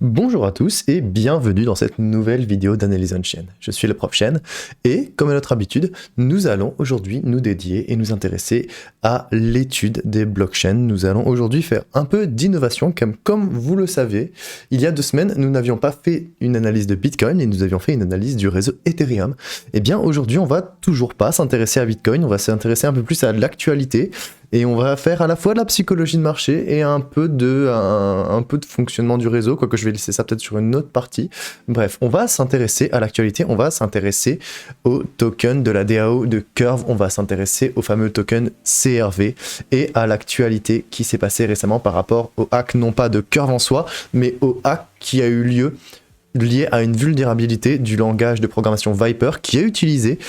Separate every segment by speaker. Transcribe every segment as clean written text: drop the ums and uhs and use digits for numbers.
Speaker 1: Bonjour à tous et bienvenue dans cette nouvelle vidéo d'analyse on-chain. Je suis le prof Chen et comme à notre habitude, nous allons aujourd'hui nous dédier et nous intéresser à l'étude des blockchains. Nous allons aujourd'hui faire un peu d'innovation comme vous le savez, il y a 2 semaines, nous n'avions pas fait une analyse de Bitcoin et nous avions fait une analyse du réseau Ethereum. Et bien aujourd'hui, on va toujours pas s'intéresser à Bitcoin, on va s'intéresser un peu plus à l'actualité. Et on va faire à la fois de la psychologie de marché et un peu de fonctionnement du réseau, quoique je vais laisser ça peut-être sur une autre partie. Bref, on va s'intéresser à l'actualité, on va s'intéresser au token de la DAO de Curve, on va s'intéresser au fameux token CRV et à l'actualité qui s'est passée récemment par rapport au hack, non pas de Curve en soi, mais au hack qui a eu lieu lié à une vulnérabilité du langage de programmation Viper qui est utilisé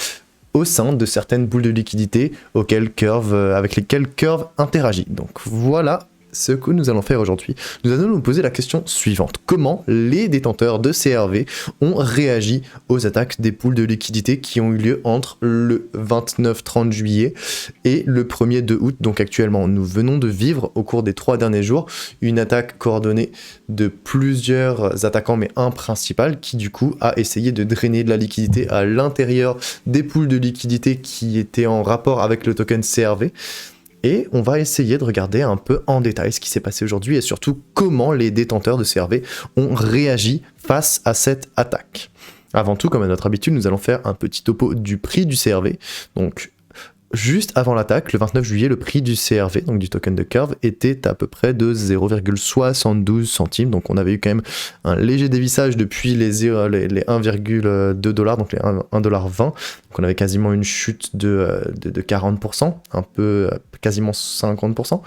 Speaker 1: au sein de certaines boules de liquidité avec lesquelles Curve interagit. Donc voilà ce que nous allons faire aujourd'hui. Nous allons nous poser la question suivante. Comment les détenteurs de CRV ont réagi aux attaques des poules de liquidité qui ont eu lieu entre le 29-30 juillet et le 1er 2 août. Donc actuellement, nous venons de vivre au cours des 3 derniers jours une attaque coordonnée de plusieurs attaquants, mais un principal qui du coup a essayé de drainer de la liquidité à l'intérieur des poules de liquidité qui étaient en rapport avec le token CRV. Et on va essayer de regarder un peu en détail ce qui s'est passé aujourd'hui et surtout comment les détenteurs de CRV ont réagi face à cette attaque. Avant tout, comme à notre habitude, nous allons faire un petit topo du prix du CRV. Donc, juste avant l'attaque, le 29 juillet, le prix du CRV, donc du token de Curve, était à peu près de 0,72 centimes. Donc on avait eu quand même un léger dévissage depuis les 1,2$, donc les 1,20$. Donc on avait quasiment une chute de 40%, un peu quasiment 50%.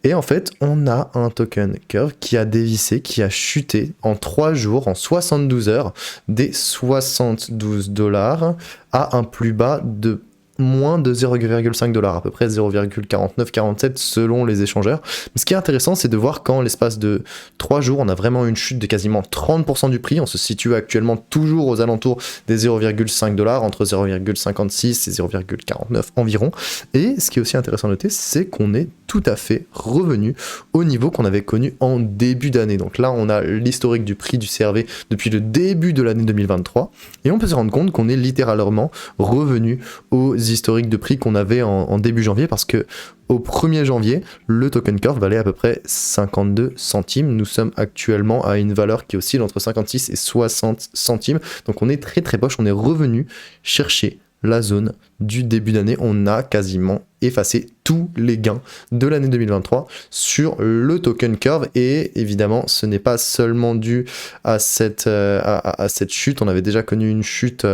Speaker 1: Et en fait, on a un token Curve qui a dévissé, qui a chuté en 3 jours, en 72 heures, des 72$ à un plus bas de moins de 0,5$, à peu près 0,49-47$ selon les échangeurs. Mais ce qui est intéressant, c'est de voir qu'en l'espace de 3 jours, on a vraiment une chute de quasiment 30% du prix. On se situe actuellement toujours aux alentours des 0,5$, entre 0,56 et 0,49$ environ. Et ce qui est aussi intéressant à noter, c'est qu'on est tout à fait revenu au niveau qu'on avait connu en début d'année. Donc là, on a l'historique du prix du CRV depuis le début de l'année 2023. Et on peut se rendre compte qu'on est littéralement revenu aux historiques de prix qu'on avait en début janvier, parce que au 1er janvier, le token Curve valait à peu près 52 centimes. Nous sommes actuellement à une valeur qui oscille entre 56 et 60 centimes. Donc on est très très proche, on est revenu chercher la zone du début d'année. On a quasiment effacé tous les gains de l'année 2023 sur le token Curve, et évidemment ce n'est pas seulement dû à cette chute. On avait déjà connu une chute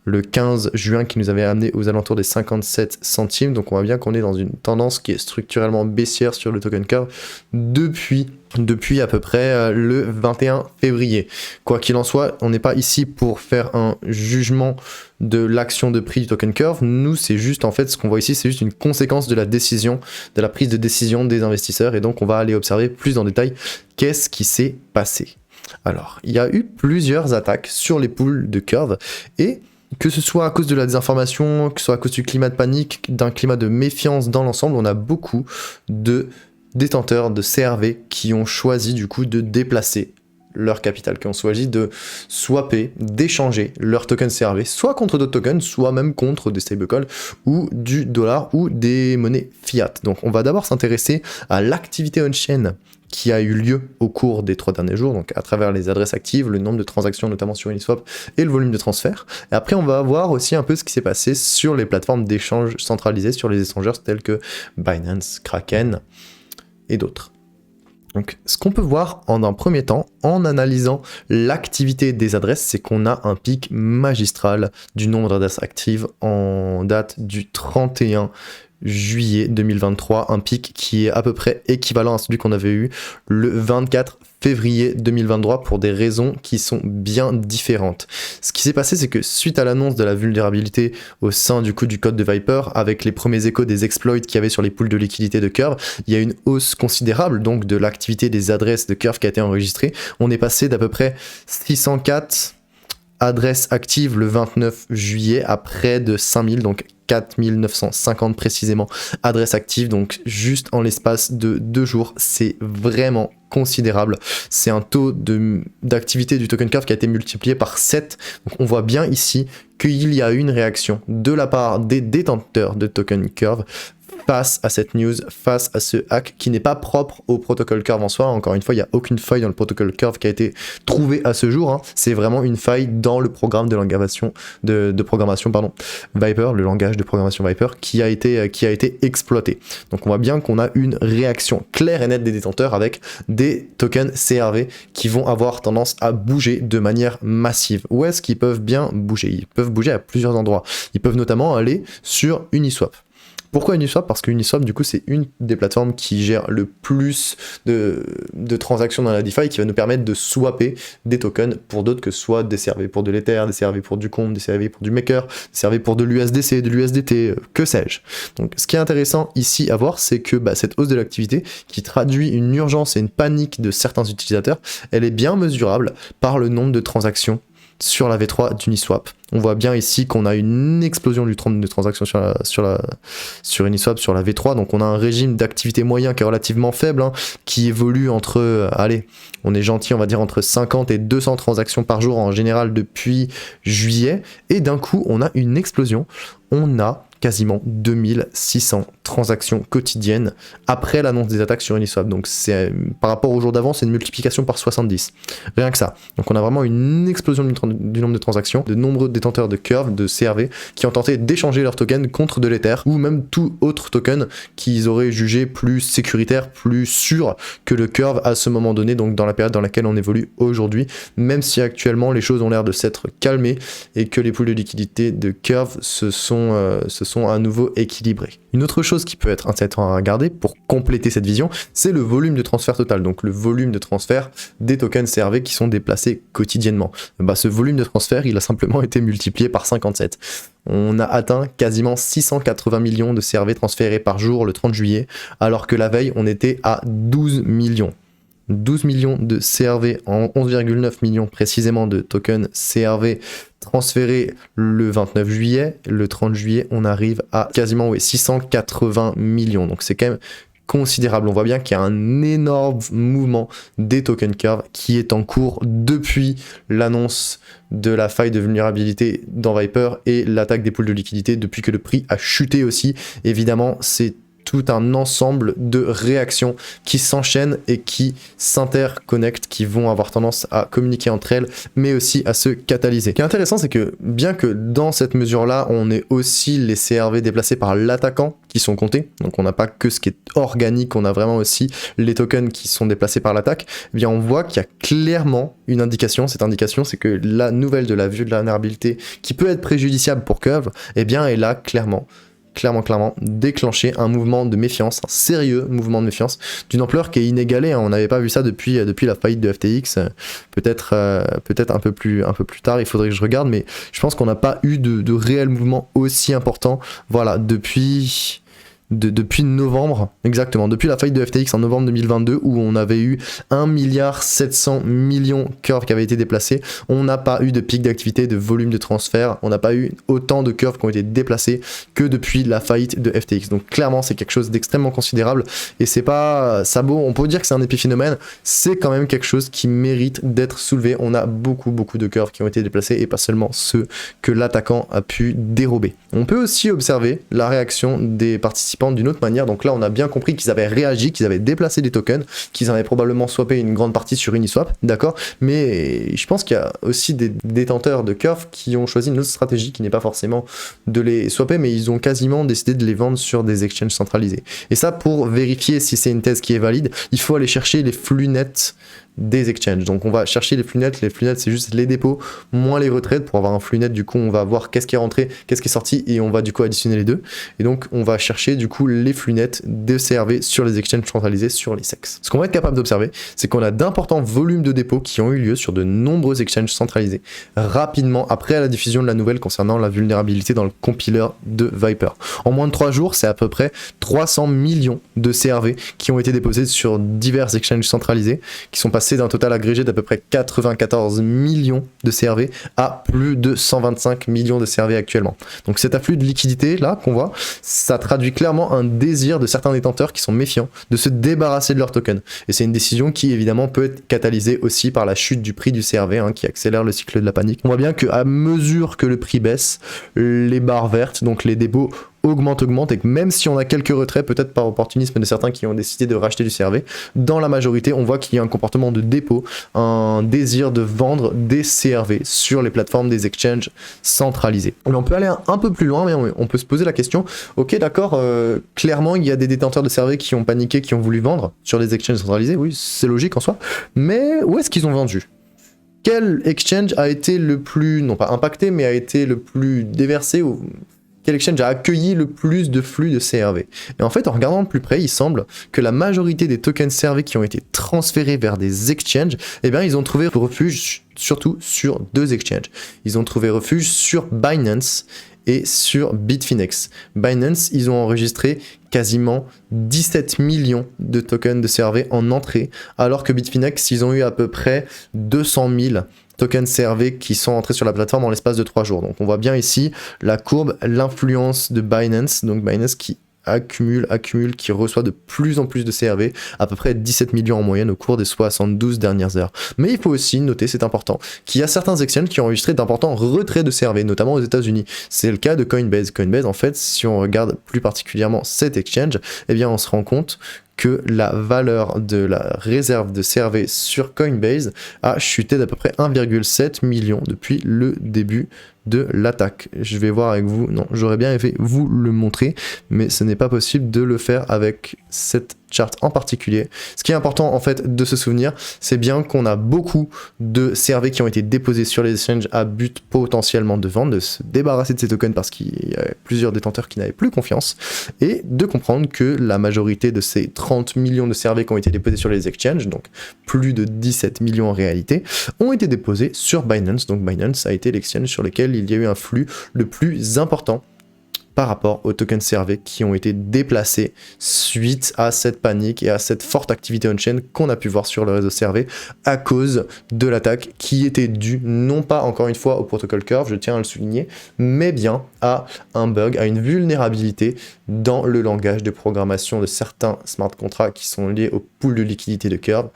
Speaker 1: le 15 juin qui nous avait amené aux alentours des 57 centimes, donc on voit bien qu'on est dans une tendance qui est structurellement baissière sur le token Curve depuis à peu près le 21 février. Quoi qu'il en soit, on n'est pas ici pour faire un jugement de l'action de prix du token Curve. Nous, c'est juste, en fait, ce qu'on voit ici, c'est juste une conséquence de la prise de décision des investisseurs, et donc on va aller observer plus en détail qu'est-ce qui s'est passé. Alors, il y a eu plusieurs attaques sur les poules de Curve, et que ce soit à cause de la désinformation, que ce soit à cause du climat de panique, d'un climat de méfiance dans l'ensemble, on a beaucoup de détenteurs de CRV qui ont choisi du coup de déplacer leur capital, qui ont choisi de swapper, d'échanger leur token CRV, soit contre d'autres tokens, soit même contre des stablecoins ou du dollar ou des monnaies fiat. Donc on va d'abord s'intéresser à l'activité on-chain qui a eu lieu au cours des 3 derniers jours, donc à travers les adresses actives, le nombre de transactions notamment sur Uniswap et le volume de transfert. Et après, on va voir aussi un peu ce qui s'est passé sur les plateformes d'échange centralisées, sur les échangeurs tels que Binance, Kraken et d'autres. Donc, ce qu'on peut voir en un premier temps, en analysant l'activité des adresses, c'est qu'on a un pic magistral du nombre d'adresses actives en date du 31 juillet 2023, un pic qui est à peu près équivalent à celui qu'on avait eu le 24 février 2023 pour des raisons qui sont bien différentes. Ce qui s'est passé, c'est que suite à l'annonce de la vulnérabilité au sein du coup du code de Viper, avec les premiers échos des exploits qu'il y avait sur les poules de liquidité de Curve, il y a une hausse considérable donc de l'activité des adresses de Curve qui a été enregistrée. On est passé d'à peu près 604 adresses actives le 29 juillet à près de 5000, donc 4950 précisément adresses actives, donc juste en l'espace de 2 jours. C'est vraiment considérable. C'est un taux d'activité du token curve qui a été multiplié par 7. Donc on voit bien ici qu'il y a une réaction de la part des détenteurs de token curve face à cette news, face à ce hack qui n'est pas propre au protocole curve en soi. Encore une fois, il n'y a aucune faille dans le protocole curve qui a été trouvée à ce jour. C'est vraiment une faille dans le programme de programmation Viper, le langage de programmation Viper qui a été exploité. Donc on voit bien qu'on a une réaction claire et nette des détenteurs avec des tokens CRV qui vont avoir tendance à bouger de manière massive. Où est-ce qu'ils peuvent bien bouger? Ils peuvent bouger à plusieurs endroits. Ils peuvent notamment aller sur Uniswap. Pourquoi Uniswap? Parce que Uniswap, du coup, c'est une des plateformes qui gère le plus de transactions dans la DeFi, qui va nous permettre de swapper des tokens pour d'autres, que ce soit des CRV pour de l'Ether, des CRV pour du Comp, des CRV pour du Maker, des CRV pour de l'USDC, de l'USDT, que sais-je. Donc, ce qui est intéressant ici à voir, c'est que cette hausse de l'activité, qui traduit une urgence et une panique de certains utilisateurs, elle est bien mesurable par le nombre de transactions sur la V3 d'Uniswap. On voit bien ici qu'on a une explosion du nombre de transactions sur Uniswap, sur la V3. Donc on a un régime d'activité moyen qui est relativement faible, qui évolue entre, on est gentil, on va dire entre 50 et 200 transactions par jour en général depuis juillet. Et d'un coup, on a une explosion. On a quasiment 2600 transactions quotidiennes après l'annonce des attaques sur Uniswap. Donc par rapport au jour d'avant, c'est une multiplication par 70. Rien que ça. Donc on a vraiment une explosion du nombre de transactions, de nombreux détenteurs de Curve, de CRV, qui ont tenté d'échanger leurs tokens contre de l'Ether, ou même tout autre token qu'ils auraient jugé plus sécuritaire, plus sûr que le Curve à ce moment donné, donc dans la période dans laquelle on évolue aujourd'hui, même si actuellement les choses ont l'air de s'être calmées et que les pools de liquidité de Curve se sont à nouveau équilibrés. Une autre chose qui peut être intéressante à regarder pour compléter cette vision, c'est le volume de transfert total, donc le volume de transfert des tokens CRV qui sont déplacés quotidiennement. Ce volume de transfert, il a simplement été multiplié par 57. On a atteint quasiment 680 millions de CRV transférés par jour le 30 juillet, alors que la veille, on était à 12 millions. 12 millions de CRV en 11,9 millions précisément de tokens CRV transférés le 29 juillet. Le 30 juillet, on arrive à quasiment 680 millions. Donc c'est quand même considérable. On voit bien qu'il y a un énorme mouvement des token curve qui est en cours depuis l'annonce de la faille de vulnérabilité dans Viper et l'attaque des pools de liquidité depuis que le prix a chuté aussi. Évidemment, c'est tout un ensemble de réactions qui s'enchaînent et qui s'interconnectent, qui vont avoir tendance à communiquer entre elles, mais aussi à se catalyser. Ce qui est intéressant, c'est que bien que dans cette mesure-là, on ait aussi les CRV déplacés par l'attaquant qui sont comptés, donc on n'a pas que ce qui est organique, on a vraiment aussi les tokens qui sont déplacés par l'attaque, eh bien on voit qu'il y a clairement une indication. Cette indication, c'est que la nouvelle de la vulnérabilité qui peut être préjudiciable pour Curve, eh bien elle a clairement déclencher un mouvement de méfiance, un sérieux mouvement de méfiance d'une ampleur qui est inégalée. On n'avait pas vu ça depuis la faillite de FTX, peut-être un peu plus tard, il faudrait que je regarde, mais je pense qu'on n'a pas eu de réel mouvement aussi important, voilà, depuis novembre, exactement, depuis la faillite de FTX en novembre 2022, où on avait eu 1,7 milliard curves qui avaient été déplacés. On n'a pas eu de pic d'activité, de volume de transfert, on n'a pas eu autant de curves qui ont été déplacées que depuis la faillite de FTX. Donc clairement, c'est quelque chose d'extrêmement considérable, et c'est pas ça beau, on peut dire que c'est un épiphénomène, c'est quand même quelque chose qui mérite d'être soulevé. On a beaucoup de curves qui ont été déplacées, et pas seulement ceux que l'attaquant a pu dérober. On peut aussi observer la réaction des participants d'une autre manière. Donc là, on a bien compris qu'ils avaient réagi, qu'ils avaient déplacé des tokens, qu'ils avaient probablement swappé une grande partie sur Uniswap, d'accord, mais je pense qu'il y a aussi des détenteurs de Curve qui ont choisi une autre stratégie qui n'est pas forcément de les swapper, mais ils ont quasiment décidé de les vendre sur des exchanges centralisés. Et ça, pour vérifier si c'est une thèse qui est valide, il faut aller chercher les flux nets des exchanges. Donc on va chercher les flux nets c'est juste les dépôts moins les retraites. Pour avoir un flux net, du coup on va voir qu'est-ce qui est rentré, qu'est-ce qui est sorti, et on va du coup additionner les deux, et donc on va chercher du coup les flux nets de CRV sur les exchanges centralisés, sur les SEX. Ce qu'on va être capable d'observer, c'est qu'on a d'importants volumes de dépôts qui ont eu lieu sur de nombreux exchanges centralisés rapidement après la diffusion de la nouvelle concernant la vulnérabilité dans le compiler de Viper. En moins de 3 jours, c'est à peu près 300 millions de CRV qui ont été déposés sur divers exchanges centralisés, qui sont passés d'un total agrégé d'à peu près 94 millions de CRV à plus de 125 millions de CRV actuellement. Donc cet afflux de liquidité là qu'on voit, ça traduit clairement clairement un désir de certains détenteurs qui sont méfiants de se débarrasser de leur token. Et c'est une décision qui évidemment peut être catalysée aussi par la chute du prix du CRV, hein, qui accélère le cycle de la panique. On voit bien qu'à mesure que le prix baisse, les barres vertes, donc les dépôts, augmente, et que même si on a quelques retraits, peut-être par opportunisme de certains qui ont décidé de racheter du CRV, dans la majorité, on voit qu'il y a un comportement de dépôt, un désir de vendre des CRV sur les plateformes des exchanges centralisés. Mais on peut aller un peu plus loin, mais on peut se poser la question, ok d'accord, clairement il y a des détenteurs de CRV qui ont paniqué, qui ont voulu vendre sur les exchanges centralisés, oui c'est logique en soi, mais où est-ce qu'ils ont vendu ? Quel exchange a été le plus, non pas impacté, mais a été le plus déversé ou quel exchange a accueilli le plus de flux de CRV? Et en fait, en regardant de plus près, il semble que la majorité des tokens CRV qui ont été transférés vers des exchanges, eh bien, ils ont trouvé refuge surtout sur 2 exchanges. Ils ont trouvé refuge sur Binance et sur Bitfinex. Binance, ils ont enregistré quasiment 17 millions de tokens de CRV en entrée, alors que Bitfinex, ils ont eu à peu près 200 000 tokens CRV qui sont entrés sur la plateforme en l'espace de 3 jours. Donc on voit bien ici la courbe, l'influence de Binance, donc Binance qui accumule, qui reçoit de plus en plus de CRV, à peu près 17 millions en moyenne au cours des 72 dernières heures. Mais il faut aussi noter, c'est important, qu'il y a certains exchanges qui ont enregistré d'importants retraits de CRV, notamment aux États-Unis. C'est le cas de Coinbase. Coinbase, en fait, si on regarde plus particulièrement cet exchange, eh bien on se rend compte que la valeur de la réserve de CRV sur Coinbase a chuté d'à peu près 1,7 million depuis le début de l'attaque. Je vais voir avec vous, non, j'aurais bien aimé vous le montrer, mais ce n'est pas possible de le faire avec cette charte en particulier. Ce qui est important en fait de se souvenir, c'est bien qu'on a beaucoup de CRV qui ont été déposés sur les exchanges à but potentiellement de vente, de se débarrasser de ces tokens parce qu'il y a plusieurs détenteurs qui n'avaient plus confiance, et de comprendre que la majorité de ces 30 millions de CRV qui ont été déposés sur les exchanges, donc plus de 17 millions en réalité, ont été déposés sur Binance. Donc Binance a été l'exchange sur lequel il y a eu un flux le plus important par rapport aux tokens CRV qui ont été déplacés suite à cette panique et à cette forte activité on-chain qu'on a pu voir sur le réseau CRV à cause de l'attaque qui était due non pas encore une fois au protocole Curve, je tiens à le souligner, mais bien à un bug, à une vulnérabilité dans le langage de programmation de certains smart contracts qui sont liés au pool de liquidité de Curve,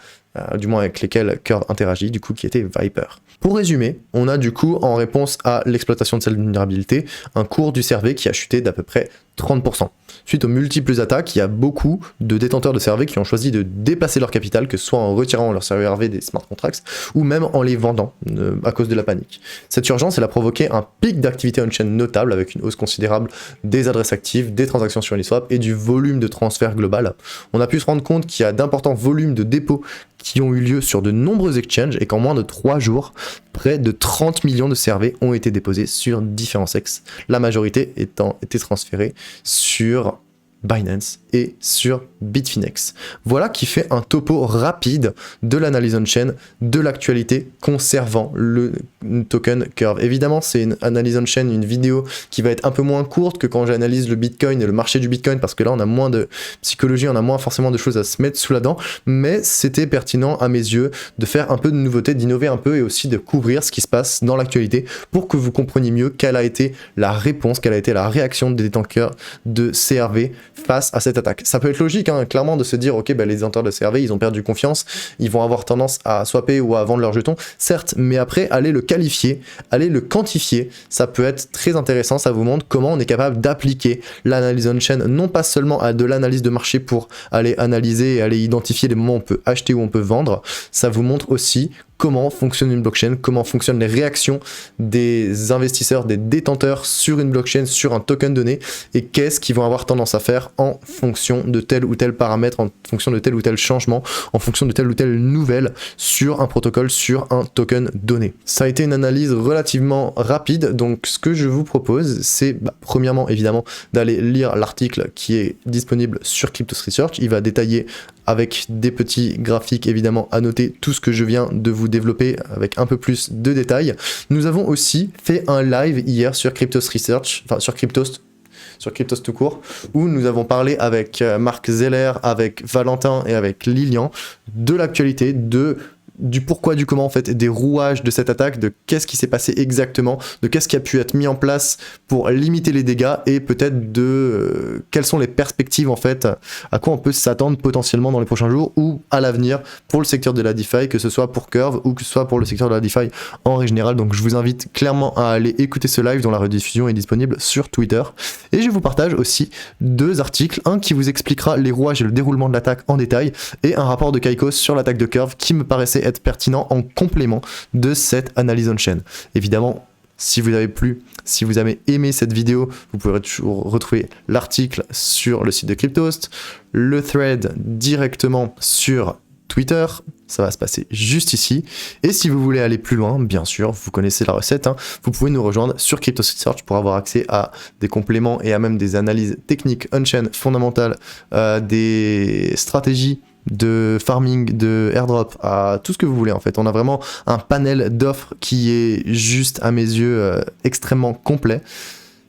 Speaker 1: du moins avec lesquels Curve interagit, du coup qui était Viper. Pour résumer, on a du coup, en réponse à l'exploitation de cette vulnérabilité, un cours du CRV qui a chuté d'à peu près 30%. Suite aux multiples attaques, il y a beaucoup de détenteurs de CRV qui ont choisi de déplacer leur capital, que ce soit en retirant leur CRV des smart contracts, ou même en les vendant à cause de la panique. Cette urgence, elle a provoqué un pic d'activité on-chain notable, avec une hausse considérable des adresses actives, des transactions sur Uniswap et du volume de transfert global. On a pu se rendre compte qu'il y a d'importants volumes de dépôts qui ont eu lieu sur de nombreux exchanges et qu'en moins de 3 jours, près de 30 millions de CRV ont été déposés sur différents sexes, la majorité étant été transférée sur Binance et sur Bitfinex. Voilà qui fait un topo rapide de l'analyse on-chain, de l'actualité concernant le token Curve. Évidemment, c'est une analyse on-chain, une vidéo qui va être un peu moins courte que quand j'analyse le Bitcoin et le marché du Bitcoin, parce que là on a moins de psychologie, on a moins forcément de choses à se mettre sous la dent, mais c'était pertinent à mes yeux de faire un peu de nouveauté, d'innover un peu et aussi de couvrir ce qui se passe dans l'actualité pour que vous compreniez mieux quelle a été la réponse, quelle a été la réaction des détenteurs de CRV face à cette attaque. Ça peut être logique, hein, clairement, de se dire, ok, les détenteurs de CRV, ils ont perdu confiance, ils vont avoir tendance à swapper ou à vendre leurs jetons, certes, mais après, aller le qualifier, aller le quantifier, ça peut être très intéressant, ça vous montre comment on est capable d'appliquer l'analyse on-chain, non pas seulement à de l'analyse de marché pour aller analyser et aller identifier les moments où on peut acheter ou on peut vendre, ça vous montre aussi comment fonctionne une blockchain, comment fonctionnent les réactions des investisseurs, des détenteurs sur une blockchain, sur un token donné, et qu'est-ce qu'ils vont avoir tendance à faire en fonction de tel ou tel paramètre, en fonction de tel ou tel changement, en fonction de telle ou telle nouvelle sur un protocole, sur un token donné. Ça a été une analyse relativement rapide, donc ce que je vous propose, c'est premièrement évidemment d'aller lire l'article qui est disponible sur Cryptos Research. Il va détailler avec des petits graphiques évidemment à noter tout ce que je viens de vous développer avec un peu plus de détails. Nous avons aussi fait un live hier sur Cryptos Research, enfin sur Cryptos tout court, où nous avons parlé avec Marc Zeller, avec Valentin et avec Lilian de l'actualité, de du pourquoi, du comment en fait, des rouages de cette attaque, de qu'est-ce qui s'est passé exactement, de qu'est-ce qui a pu être mis en place pour limiter les dégâts et peut-être de quelles sont les perspectives en fait, à quoi on peut s'attendre potentiellement dans les prochains jours ou à l'avenir pour le secteur de la DeFi, que ce soit pour Curve ou que ce soit pour le secteur de la DeFi en règle générale. Donc je vous invite clairement à aller écouter ce live dont la rediffusion est disponible sur Twitter. Et je vous partage aussi 2 articles, un qui vous expliquera les rouages et le déroulement de l'attaque en détail, et un rapport de Caicos sur l'attaque de Curve qui me paraissait être pertinent en complément de cette analyse on-chain. Évidemment, si vous avez aimé cette vidéo, vous pouvez toujours retrouver l'article sur le site de Cryptost, le thread directement sur Twitter, ça va se passer juste ici. Et si vous voulez aller plus loin, bien sûr, vous connaissez la recette, hein, vous pouvez nous rejoindre sur Crypto Research pour avoir accès à des compléments et à même des analyses techniques on-chain fondamentales, des stratégies de farming, de airdrop, à tout ce que vous voulez en fait. On a vraiment un panel d'offres qui est juste à mes yeux extrêmement complet.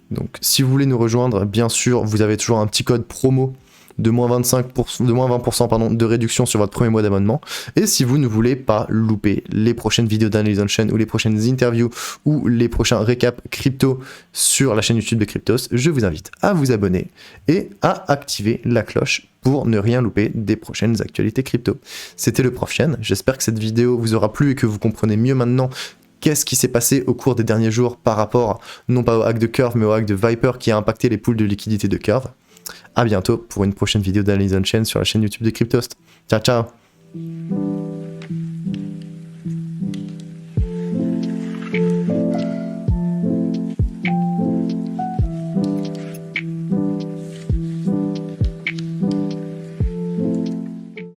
Speaker 1: Donc si vous voulez nous rejoindre, bien sûr, vous avez toujours un petit code promo de moins 20% de réduction sur votre premier mois d'abonnement. Et si vous ne voulez pas louper les prochaines vidéos d'analyse on-chain ou les prochaines interviews ou les prochains récaps crypto sur la chaîne YouTube de Cryptos, je vous invite à vous abonner et à activer la cloche pour ne rien louper des prochaines actualités crypto. C'était le Prof Chen, j'espère que cette vidéo vous aura plu et que vous comprenez mieux maintenant qu'est-ce qui s'est passé au cours des derniers jours par rapport non pas au hack de Curve mais au hack de Viper qui a impacté les pools de liquidité de Curve. À bientôt pour une prochaine vidéo d'analyse on-chain sur la chaîne YouTube de Cryptost. Ciao ciao.